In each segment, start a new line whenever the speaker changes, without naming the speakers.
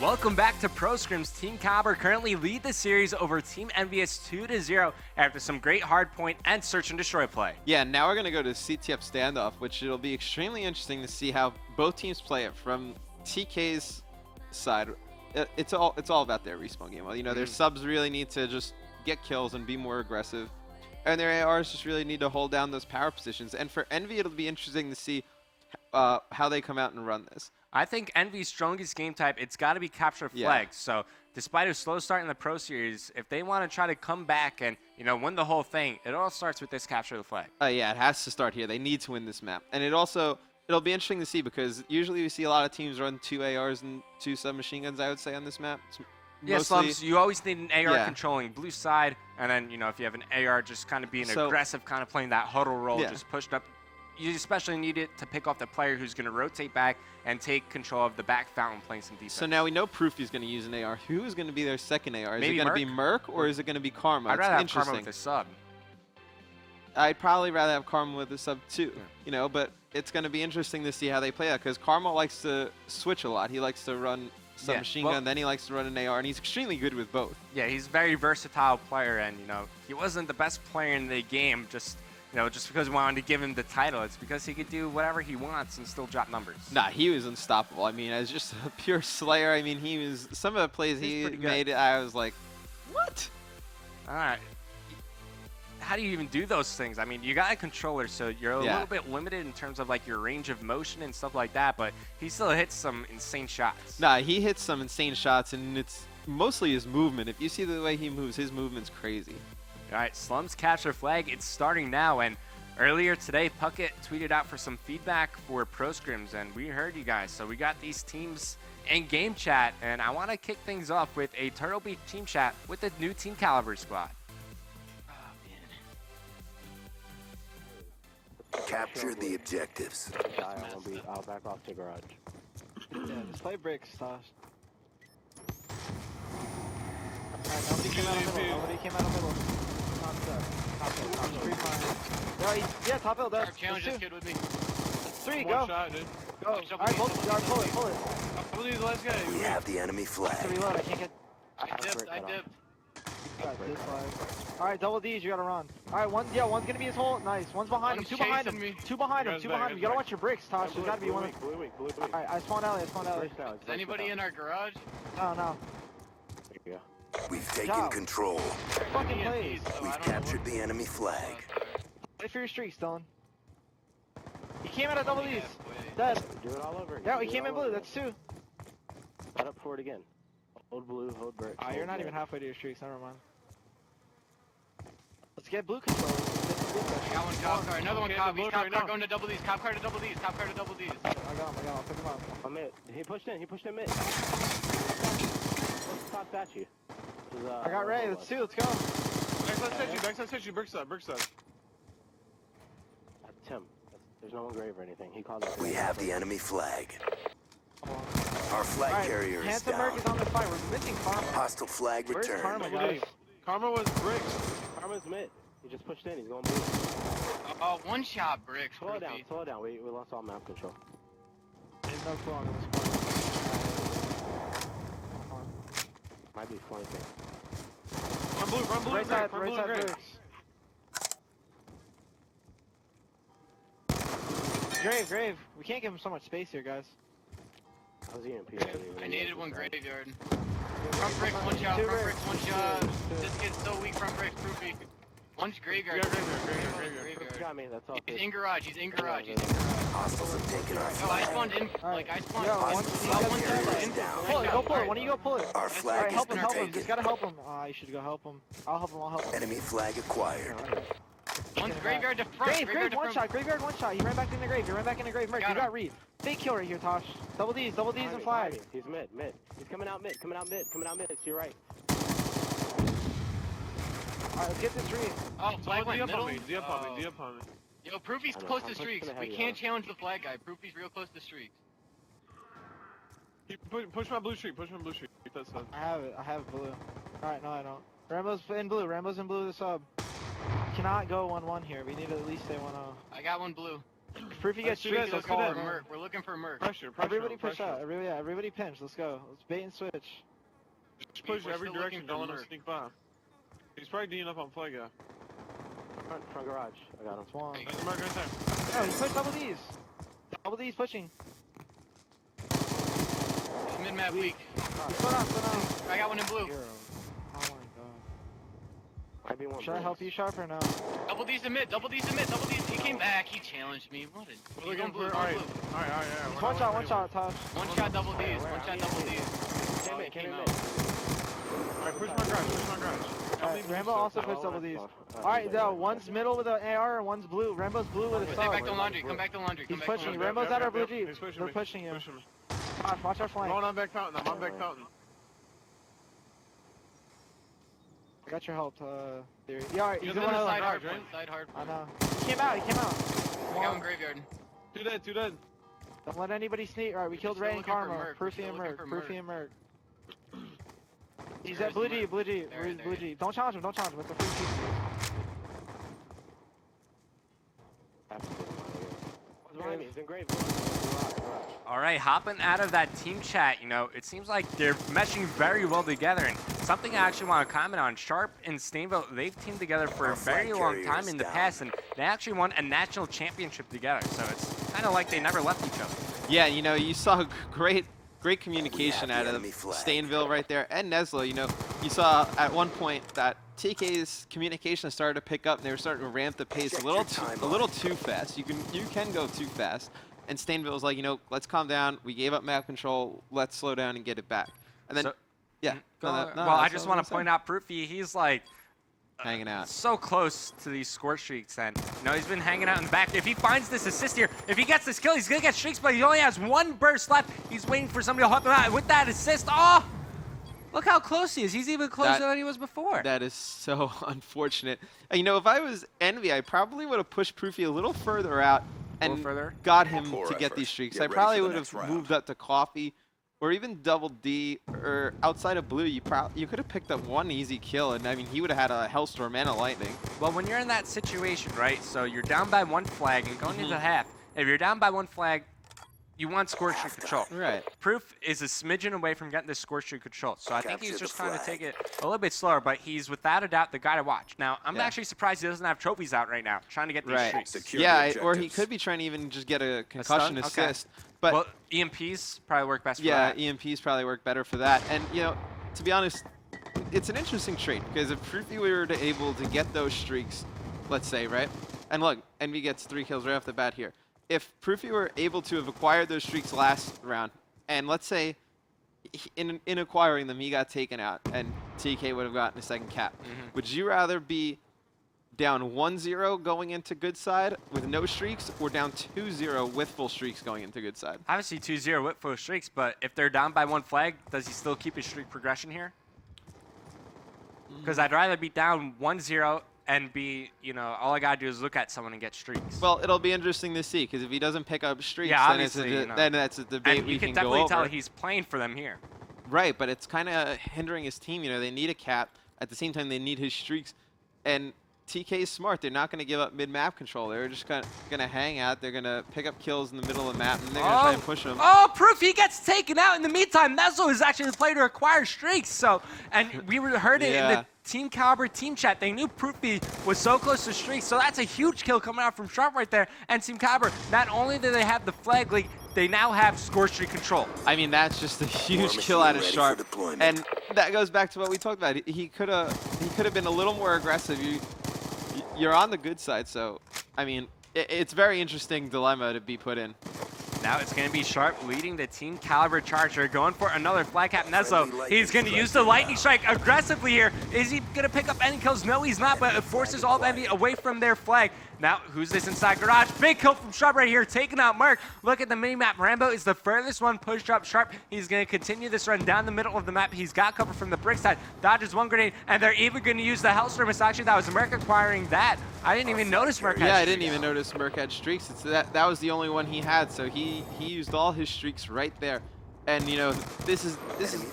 Welcome back to Pro Scrims. Team Kaliber currently lead the series over Team EnVy's 2-0 after some great hardpoint and search and destroy play.
Yeah, now we're going to go to CTF standoff, which it'll be extremely interesting to see how both teams play it. From TK's side, it's all about their respawn game. Well, you know, their subs really need to just get kills and be more aggressive, and their ARs just really need to hold down those power positions. And for EnVy, it'll be interesting to see how they come out and run this.
I think EnVy's strongest game type, it's got to be capture flags. So despite a slow start in the Pro Series, if they want to try to come back and, you know, win the whole thing, it all starts with this capture the flag.
Yeah, it has to start here. They need to win this map. And it'll be interesting to see, because usually we see a lot of teams run 2 ARs and 2 submachine guns, I would say, on this map.
Yeah, Slums, you always need an AR controlling blue side, and then, you know, if you have an AR just kind of being aggressive, kind of playing that huddle role, just pushed up. You especially need it to pick off the player who's going to rotate back and take control of the back fountain, playing some defense.
So now we know Proofy's going to use an AR. Who is going to be their second AR? Is
Maybe
it going to be Merc, or is it going to be Karma?
I'd rather have Karma with a sub.
I'd probably rather have Karma with a sub too. Yeah. You know, but it's going to be interesting to see how they play that, because Karma likes to switch a lot. He likes to run submachine gun, then he likes to run an AR, and he's extremely good with both. Yeah,
he's a very versatile player, and, you know, he wasn't the best player in the game just because we wanted to give him the title. It's because he could do whatever he wants and still drop numbers.
Nah, he was unstoppable. I mean, as just a pure slayer, I mean, some of the plays he made, I was like, what?
All right. How do you even do those things? I mean, you got a controller, so you're a little bit limited in terms of, like, your range of motion and stuff like that, but he still hits some insane shots.
Nah, he hits some insane shots, and it's mostly his movement. If you see the way he moves, his movement's crazy.
All right, Slums capture flag, it's starting now, and earlier today, Puckett tweeted out for some feedback for Pro Scrims, and we heard you guys. So we got these teams in game chat, and I want to kick things off with a Turtle Beach team chat with the new Team Kaliber squad.
Capture the objectives.
I'll back off to garage. Yeah, just play bricks, Tosh. Nobody came out of middle. Nobody came out of middle. Yeah, top hill, that's
challenge this kid with me.
3, go.
One shot, dude.
Go. Alright, pull it.
I believe the last guy.
We have the enemy flag.
To reload, I can't get...
I dipped.
Alright, double D's, you gotta run. Alright, one's gonna be his hole. Nice. One's behind him, 2 behind him. 2 behind him. You gotta watch your bricks, Tosh. There's gotta be one. Alright, I spawned out.
Is anybody in our garage?
No.
We've taken control.
Fucking plays.
We've captured the enemy flag.
Wait for your streak, Dylan. He came out of double D's. Dead.
Do it all over.
Yeah, he came in blue. That's 2.
Set up for it again. Hold blue, hold brick.
You're not even halfway to your streaks. Never mind. Let's get blue control.
I got one cop car. Another one cop. He's cop car going to double D's. Cop car to double D's. Cop car to double D's.
I got him. Pick him up.
I'm it. He pushed in mid. Top statue.
I got Ray. Let's 2. Let's go.
Backside statue. Brick side.
That's Tim. There's no one grave or anything. He called it.
We have the enemy flag. Our flag carrier is
Handsome
down.
Merc is on the fight. We're missing Karma.
Hostile flag
Where's
returned.
Karma, guys?
Karma was bricks.
Karma's mid. He just pushed in. He's going blue.
Oh, one shot bricks.
Slow down. We lost all map control.
There's no clue on this part.
Might be flanking.
Run blue.
Right side bricks. Grave. We can't give him so much space here, guys.
How's the EMP?
I needed one graveyard. Front bricks, one shot. Front bricks, one shot. This kid's so weak. Front bricks, Proofy. One's graveyard.
Graveyard. Got me. That's all.
He's in garage.
Hostiles have taken our
Oh, I
flag.
spawned in. Like I spawned.
Flag carrier is down.
Pull it. Go pull it. Why don't you go pull it?
Our flag has been
Help him.
taken.
Just gotta help him. You should go help him. I'll help him.
Enemy flag acquired.
One's graveyard to front.
Graveyard one shot. He ran back in the grave. Merc, you got read. Fake kill right here, Tosh. Double D's and flag.
He's mid. He's coming out mid. To your right.
Alright, let's get this read.
Oh, flag went middle.
D up on me.
Yo, Proofy's close to streaks. We can't challenge the flag guy. Proofy's real close to streaks.
Push my blue streak. That's fine.
I have blue. Alright, no I don't. Rambo's in blue. The sub. Cannot go 1-1 here. We need to at least stay 1-0.
I got one blue.
Proof you get
do
streaks,
that,
let's
let's do
call
that.
it.
Merc. We're looking for Merc.
Pressure.
Everybody push out. Everybody pinch. Let's go. Let's bait and switch.
Just push
We're
every
still
direction.
looking
Don't
for
let him
Merc.
sneak by. He's probably D'ing up on flag, yeah.
Front garage. I got him.
That's one.
There's a mark right there.
Oh, he pushed double D's. Double D's pushing.
Mid map weak.
Slow down.
I got one in blue.
Hero. Oh my god.
Might be one.
Should I help you sharp or no?
Double D's in mid. Double D's in mid. Double D's. He came back. He challenged me. What a.
We're
He's
looking
on blue.
for.
On
Alright,
blue.
yeah.
One shot, Tosh.
One shot double D's. One shot double D's.
Came
Oh,
in,
he
came
came
in.
out.
Alright, push my garage.
Alright, Rambo also puts double D's. Alright, one's middle with an AR and one's blue. Rambo's blue with a
Stay back
star.
to laundry. Come back to laundry.
He's
Come back to
pushing.
laundry.
Rambo's at our blue Jeep.
He's pushing
They're
me.
pushing you.
Pushing me.
Tosh, watch our
I'm
flank.
going on back fountain. I'm on back fountain.
I got your help, theory. Yeah, alright, he's
You're
in
the
one
other
of
Side
garage,
hard
right?
point. Side hard
I
point.
know. He came out.
I got one graveyard.
Two dead.
Don't let anybody sneak. Alright, we killed
Still
Ray and
looking for
Karma.
Merc. We're
Proofy
still
and
looking
Merc.
for
Proofy and Merc. He's
There's
at blue
Merc.
Jeep. Blue Jeep.
There,
Where's
there.
blue Jeep? Don't challenge him. It's a free Jeep.
Behind me. He's in grave.
All right, hopping out of that team chat, you know, it seems like they're meshing very well together. And something I actually want to comment on, Sharp and Stainville, they've teamed together for a very long time in the past, and they actually won a national championship together. So it's kind of like they never left each other.
Yeah, you know, you saw great communication out of Stainville right there, and Neslo. You know, you saw at one point that TK's communication started to pick up, and they were starting to ramp the pace a little too fast. You can go too fast, and Stainville was like, you know, let's calm down. We gave up map control. Let's slow down and get it back. And then,
So-
yeah.
Well, I just want to point out Proofy, he's like
hanging out.
so close to these score streaks, and you know, he's been hanging out in the back. If he finds this assist here, if he gets this kill, he's gonna get streaks, but he only has one burst left. He's waiting for somebody to help him out with that assist. Oh, look how close he is. He's even closer than he was before.
That is so unfortunate. You know, if I was EnVy, I probably would have pushed Proofy a little further out and got him to get these streaks. I probably would have moved up to Coffee or even Double D, or outside of Blue, you could have picked up one easy kill, and I mean, he would have had a Hellstorm and a Lightning.
Well, when you're in that situation, right, so you're down by one flag and going into half, if you're down by one flag, you want score streak control.
Right.
Proof is a smidgen away from getting this score streak control, so I think he's just trying to take it a little bit slower, but he's without a doubt the guy to watch. Now, I'm actually surprised he doesn't have trophies out right now, trying to get these streaks.
Yeah, or he could be trying to even just get a concussion assist.
Okay.
But
well, EMPs probably work best for that.
Yeah, EMPs probably work better for that. And, you know, to be honest, it's an interesting trait, because if Proofy were able to get those streaks, let's say, right? And look, EnVy gets 3 kills right off the bat here. If Proofy were able to have acquired those streaks last round, and let's say in acquiring them, he got taken out, and TK would have gotten a second cap, would you rather be down 1-0 going into good side with no streaks, or down 2-0 with full streaks going into good side?
Obviously 2-0 with full streaks, but if they're down by one flag, does he still keep his streak progression here? Because I'd rather be down 1-0 and be, you know, all I gotta do is look at someone and get streaks.
Well, it'll be interesting to see, because if he doesn't pick up streaks, then that's a debate we can go over.
And you can definitely tell he's playing for them here.
Right, but it's kind of hindering his team. You know, they need a cap. At the same time, they need his streaks. And TK is smart. They're not going to give up mid-map control. They're just going to hang out. They're going to pick up kills in the middle of the map, and they're going to try and push them.
Oh, Proof, he gets taken out. In the meantime, Meslo is actually the player to acquire streaks. So, and we heard it in the Team Kaliber team chat. They knew Proofy was so close to streaks, so that's a huge kill coming out from Sharp right there. And Team Kaliber, not only do they have the flag league, they now have score streak control.
I mean, that's just a huge kill out of Sharp. And that goes back to what we talked about. He could have been a little more aggressive. You're on the good side, so I mean, it's a very interesting dilemma to be put in.
Now it's going to be Sharp leading the Team Kaliber charger, going for another flag cap. Neslo, he's going to use the lightning strike aggressively here. Is he going to pick up any kills? No, he's not, but it forces all of EnVy away from their flag. Now, who's this inside garage? Big kill from Sharp right here, taking out Mark. Look at the mini-map. Rambo is the furthest one pushed up. Sharp, he's going to continue this run down the middle of the map. He's got cover from the brick side. Dodges one grenade, and they're even going to use the Hellstorm. It's actually, that was Merc acquiring that. I didn't even notice Merc had
streaks. I didn't even notice Merc had streaks. That was the only one he had, so he used all his streaks right there. And you know, this is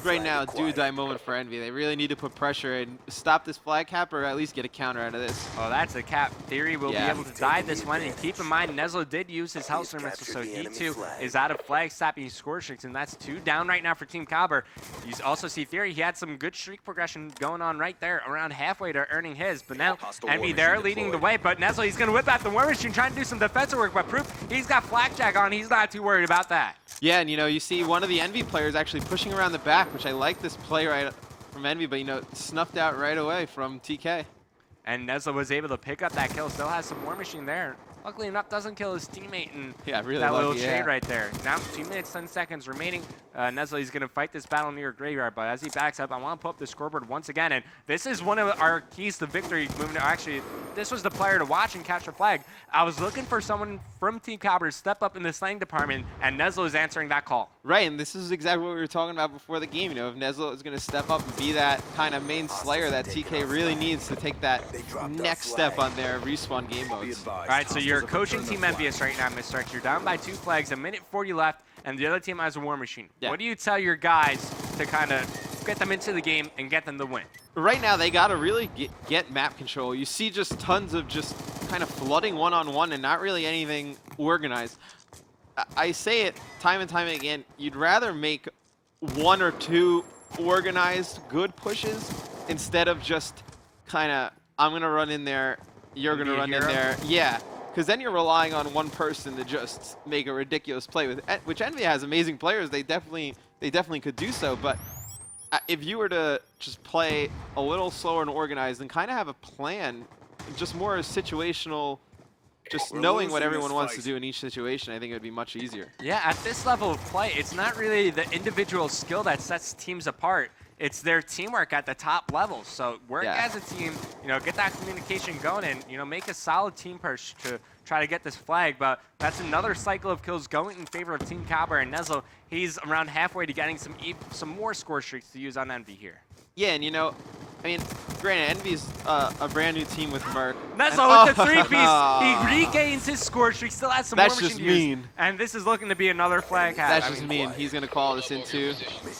right now a do-or-die moment for EnVy. They really need to put pressure and stop this flag cap, or at least get a counter out of this.
Oh, that's a cap. Theory will be able to die this one. And keep in mind, Nezlo did use his Hellstorm missile, so he too is out of flag stopping score streaks, and that's 2 down right now for Team Kaliber. You also see Theory. He had some good streak progression going on right there, around halfway to earning his. But now EnVy, they're leading the way. But Nezlo, he's going to whip out the War Machine, trying to do some defensive work. But Proof, he's got Flakjack on. He's not too worried about that.
Yeah, and you know, you see one of the EnVy players actually pushing around the back, which I like this play right from EnVy, but you know, snuffed out right away from TK.
And Nezlo was able to pick up that kill. Still has some War Machine there. Luckily enough, doesn't kill his teammate, and
really
that
lucky,
little trade right there. Now 2 minutes, 10 seconds remaining. Nezlo, he's going to fight this battle near Graveyard, but as he backs up, I want to pull up the scoreboard once again, and this is one of our keys to victory. Actually, this was the player to watch and catch the flag. I was looking for someone from Team Kaliber to step up in the slaying department, and Nezlo is answering that call.
Right, and this is exactly what we were talking about before the game. You know, if Nezlo is going to step up and be that kind of main slayer that TK really needs to take that next step on their respawn game modes.
All right, so you're coaching Team EnVy right now, Mr. X. You're down by 2 flags, 1:40 left, and the other team has a War Machine.
Yeah.
What do you tell your guys to kind of get them into the game and get them the win?
Right now, they got to really get map control. You see just tons of just kind of flooding one-on-one and not really anything organized. I say it time and time again, you'd rather make 1 or 2 organized good pushes instead of just kind of, I'm going to run in there, you're going to run in there. Yeah, because then you're relying on one person to just make a ridiculous play, which EnVy has amazing players. They definitely could do so, but if you were to just play a little slower and organized and kind of have a plan, just more situational, just knowing what everyone wants to do in each situation, I think it would be much easier.
Yeah, at this level of play, it's not really the individual skill that sets teams apart. It's their teamwork at the top level. So work as a team, you know, get that communication going and, you know, make a solid team push to try to get this flag. But that's another cycle of kills going in favor of Team Kaliber, and Nezlo, he's around halfway to getting some more score streaks to use on EnVy here.
Yeah, and you know, I mean, granted, EnVy's a brand new team with Merc.
Nezlo with the 3-piece. He regains his score streak, still has some more
That's
machine
just mean.
use. And this is looking to be another flag hat.
That's just mean. He's going to call this in too.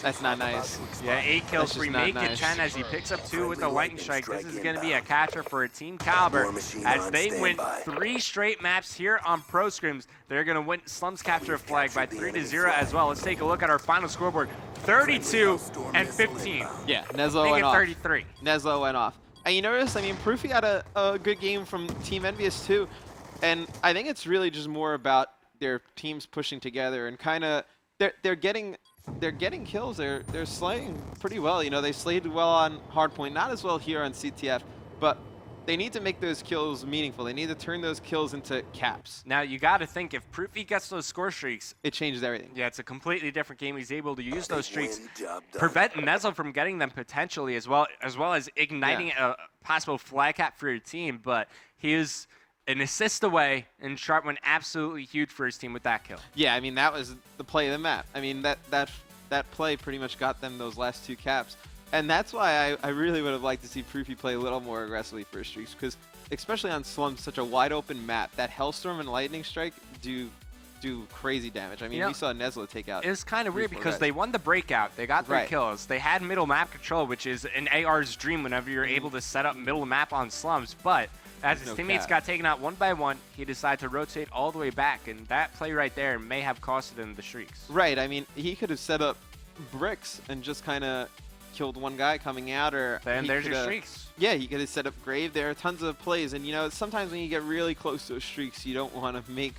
That's not nice.
Yeah, 8 kills for
not
make it
nice.
10 as he picks up 2 with the lightning strike. This is going to be a catcher for Team Kaliber as they win 3 straight maps here on Pro Scrims. They're going to win Slums capture a flag by 3-0 as well. Let's take a look at our final scoreboard. 32 and 15.
Yeah, Nezlo
Make
went
it
off.
33.
Nezlo went off. And you notice, I mean, Proofy had a good game from Team EnVyUs too. And I think it's really just more about their teams pushing together and kind of they're getting kills. They're slaying pretty well. You know, they slayed well on Hardpoint, not as well here on CTF, but they need to make those kills meaningful. They need to turn those kills into caps.
Now, you got to think, if Proofy gets those score streaks,
It changes everything.
yeah, it's a completely different game. He's able to use those streaks, prevent Nezlo from getting them potentially, as well as igniting a possible flag cap for your team. But he is an assist away, and Sharp went absolutely huge for his team with that kill.
Yeah, I mean, that was the play of the map. I mean, that play pretty much got them those last 2 caps. And that's why I really would have liked to see Proofy play a little more aggressively for his streaks, because especially on Slums, such a wide open map, that Hellstorm and Lightning Strike do crazy damage. I mean, we saw Nezlo take out.
It was kind of weird because they won the breakout. They got 3 kills. They had middle map control, which is an AR's dream whenever you're able to set up middle map on Slums. But as his teammates got taken out 1 by 1, he decided to rotate all the way back, and that play right there may have costed him the streaks.
Right. I mean, he could have set up bricks and just kind of killed one guy coming out, or
then there's your streaks.
Yeah, he could have set up Grave. There are tons of plays, and you know, sometimes when you get really close to those streaks, you don't want to make.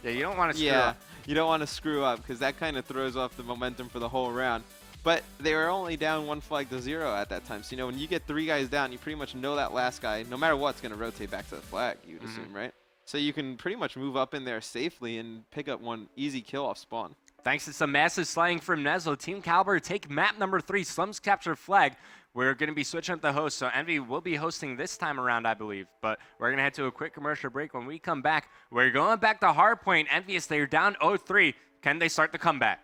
Yeah, you don't want to screw up.
You don't want to screw up because that kind of throws off the momentum for the whole round. But they were only down 1 flag to 0 at that time. So you know, when you get 3 guys down, you pretty much know that last guy, no matter what, is going to rotate back to the flag. You would assume, right? So you can pretty much move up in there safely and pick up 1 easy kill off spawn.
Thanks to some massive slaying from Nezlo, Team Kaliber take map number 3, Slums capture flag. We're going to be switching up the host, so EnVy will be hosting this time around, I believe. But we're going to head to a quick commercial break. When we come back, we're going back to Hardpoint. EnVy, they're down 0-3. Can they start the comeback?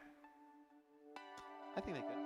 I think they could.